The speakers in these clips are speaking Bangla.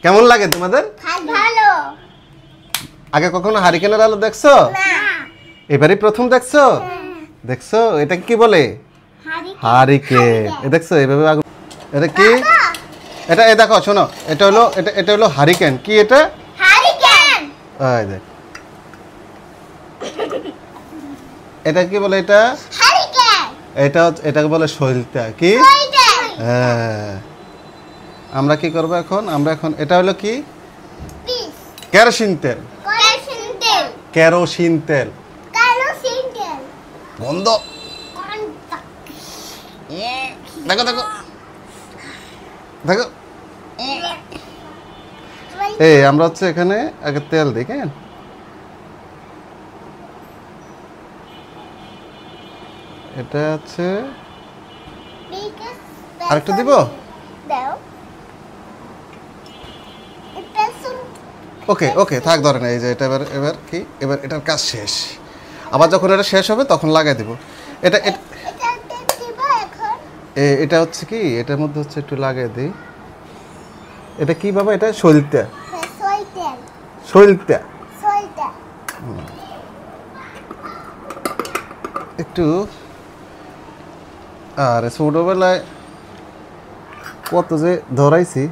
কেমন লাগে তোমাদের? ভালো। আগে কখনো হারিকেনের আলো দেখছো? না। এবারই প্রথম দেখছো? দেখছো এটা কি বলে? হারিকেন। এ দেখছো এইভাবে আগুন, এটা কি? এটা এই দেখো শোনো, এটা হলো হারিকেন। কি এটা? হারিকেন। এই দেখ, এটা কি বলে? এটা হারিকেন। এটাকে বলে সইলতা। কি? হ্যাঁ, আমরা কি করব এখন? আমরা এখন এটা হলো কি? কেরোসিন তেল। কেরোসিন তেল বন্ধ। দেখো দেখো দেখো, এই আমরা হচ্ছে এখানে আগে তেল দিই। কেন এটা হচ্ছে আরেকটু দিব। ওকে ওকে থাক, ধরেন এই যে এটা এবার কি, এবার এটার কাজ শেষ। আবার যখন এটা শেষ হবে তখন লাগাই দিব। এটা এটা হচ্ছে কি, এটার মধ্যে হচ্ছে একটু লাগাই দিই। এটা কি বাবা? এটা সইলতা। সইলতা একটু। আর ছোটবেলায় কত যে ধরাইছি।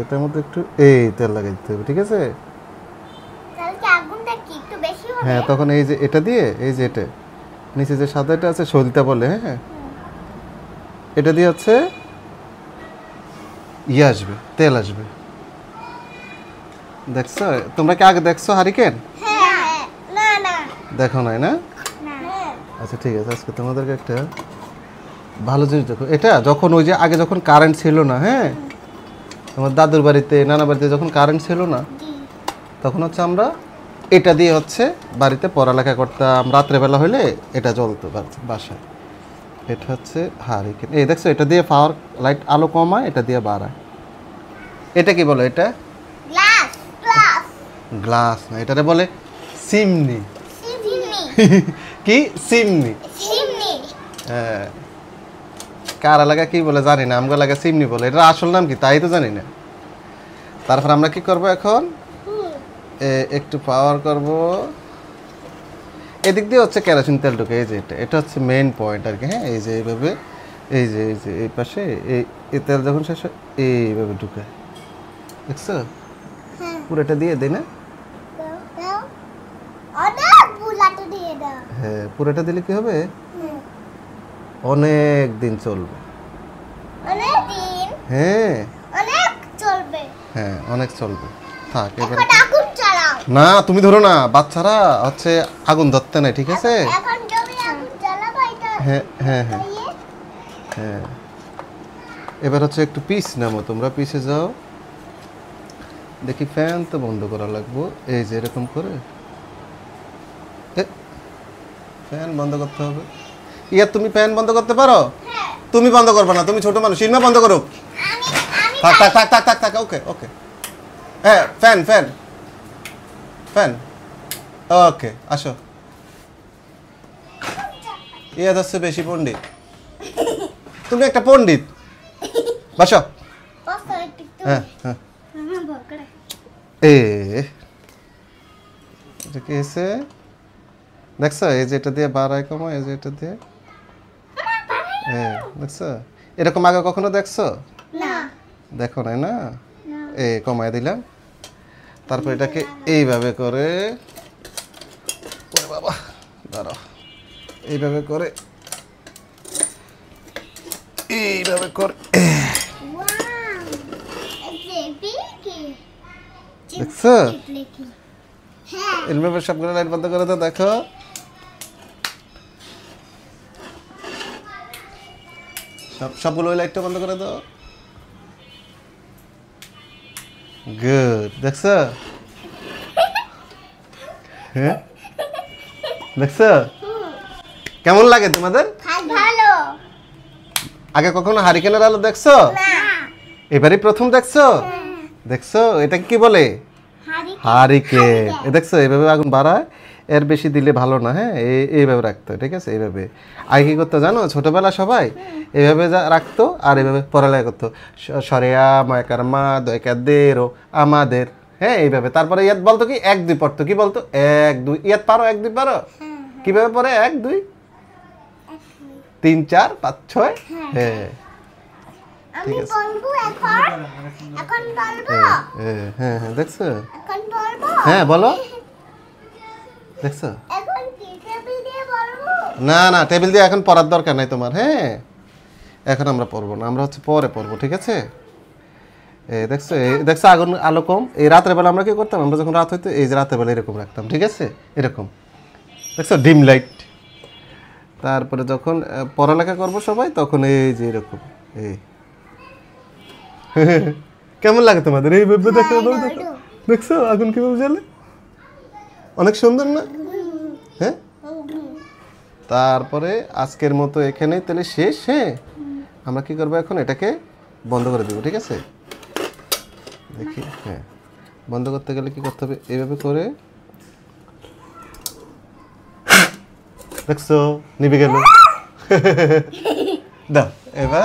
এটার মধ্যে একটু এই তেল লাগাই দিতে হবে, ঠিক আছে? হ্যাঁ, তখন এই যে এটা দিয়ে, এই যে এটা নিচে যে সাদাটা আছে সইলতা বলে, হ্যাঁ, এটা দিয়ে হচ্ছে ইয়ে আসবে, তেল আসবে। দেখছো তোমরা কি আগে দেখছো হারিকেন? দেখো নাই না? আচ্ছা ঠিক আছে, আজকে তোমাদেরকে একটা ভালো জিনিস দেখো। এটা যখন ওই যে আগে যখন কারেন্ট ছিল না, হ্যাঁ, আমার দাদুর বাড়িতে নানা বাড়িতে যখন কারেন্ট ছিল না, তখন হচ্ছে আমরা এটা দিয়ে হচ্ছে বাড়িতে পড়ালেখা করতাম। রাত্রেবেলা হলে এটা জ্বলতো বাসায়। এটা হচ্ছে হারিকেন। এই দেখছো, এটা দিয়ে পাওয়ার লাইট আলো কমায়, এটা দিয়ে বাড়ায়। এটা কি বলে? এটা গ্লাস না, এটারে বলে চিমনি। কি? চিমনি। হ্যাঁ, কার এলাকা কি বলে জানি না, আমগো এলাকা চিমনি বলে। এটা আসল নাম কি তাই তো জানি না। তারপর আমরা কি করব এখন? একটু পাওয়ার করব। এদিক দিয়ে হচ্ছে কেরোসিন তেল ঢুকে। এই যে এটা হচ্ছে মেইন পয়েন্ট আর কি। হ্যাঁ, এই যে এইভাবে, এই যে এই পাশে এই তেল যখন শেষ হয় এইভাবে ঢুকে, দেখছো? পুরোটা দিয়ে দেই না? হ্যাঁ, পুরোটা দিলে কি হবে? অনেক দিন চলবে। হ্যাঁ হ্যাঁ, অনেক চলবে। থাক এবার। না তুমি ধরো না, বাচ্চারা হচ্ছে আগুন ধরতে নাই, ঠিক আছে? হ্যাঁ হ্যাঁ হ্যাঁ হ্যাঁ, এবার হচ্ছে একটু পিস নামো, তোমরা পিছে যাও। দেখি ফ্যান তো বন্ধ করা লাগবো। এই যে এরকম করে ফ্যান বন্ধ করতে হবে। ইয়া তুমি ফ্যান বন্ধ করতে পারো? তুমি বন্ধ করবে না, তুমি ছোট মানুষ। ইনমা বন্ধ করো। থাক থাক থাক থাক থাক থাক, ওকে ওকে। হ্যাঁ, ফ্যান ফ্যান ফ্যান, ওকে আসো। ইয়া হচ্ছে বেশি পণ্ডিত, তুমি একটা পণ্ডিত। বসো। হ্যাঁ হ্যাঁ, এটা কি এসে দেখছো? এই যে এটা দিয়ে বাড়ায় কমায়, এই যে এটা দিয়ে। হ্যাঁ, দেখছো? এরকম আগে কখনো দেখছো? দেখো নাই না? কমায় দিলাম। তারপর এটাকে এইভাবে করে, ওরে বাবা দাঁড়াও, এইভাবে করে, এইভাবে করে, দেখছো? এভাবে সবগুলো লাইট বন্ধ করে দাও। দেখো সবগুলো ওই লাইটটা বন্ধ করে দাও। গুড, দেখছো? হ্যাঁ, দেখছো কেমন লাগে তোমাদের? ভালো। আগে কখনো হারিকেনের আলো দেখছো? এবারই প্রথম দেখছো? দেখছো এটা কি বলে? হারিকেন। এ দেখছো এইভাবে আগুন বাড়ায়, এর বেশি দিলে ভালো না, হ্যাঁ এইভাবে রাখতো, ঠিক আছে? এইভাবে আগে কী করতো জানো, ছোটোবেলা সবাই এইভাবে রাখতো আর এইভাবে পড়ালেখা করতো, সরেয়া ময়কার মা দয়কার দেরো আমাদের, হ্যাঁ এইভাবে। তারপরে ইয়াদ বলতো কি 1 2 পড়তো, কি বলতো 1 2, ইয়াদ পারো 1 2 পারো? কীভাবে পড়ে 1 2 3 4 5 6, হ্যাঁ আমি বলবো এখন বলবো হ্যাঁ হ্যাঁ হ্যাঁ, দেখছো? এখন বলবো হ্যাঁ বলো, দেখছো? এখন কি টেবিল দিয়ে বলবো না না, টেবিল দিয়ে এখন পড়ার দরকার নাই তোমার, হ্যাঁ এখন আমরা পড়বো না, আমরা হচ্ছে পরে পড়বো, ঠিক আছে? দেখছো, দেখছো আগুন আলো কম। এই রাতের বেলা আমরা কি করতাম, আমরা যখন রাত হইতো এই যে রাতের বেলা এরকম রাখতাম, ঠিক আছে? এরকম দেখছো, ডিম লাইট। তারপরে যখন পড়ালেখা করবো সবাই তখন এই যে এরকম, এই কেমন লাগে তোমাদের এইভাবে? দেখো দেখো, দেখছো আগুন কিভাবে জ্বলে, অনেক সুন্দর না? হ্যাঁ, তারপরে আজকের মতো এখানেই তাহলে শেষ। হ্যাঁ, আমরা কি করবো এখন, এটাকে বন্ধ করে দেবো, ঠিক আছে? দেখি, হ্যাঁ বন্ধ করতে গেলে কি করতে হবে, এইভাবে করে, দেখছো নিভে গেল। দাও এবার।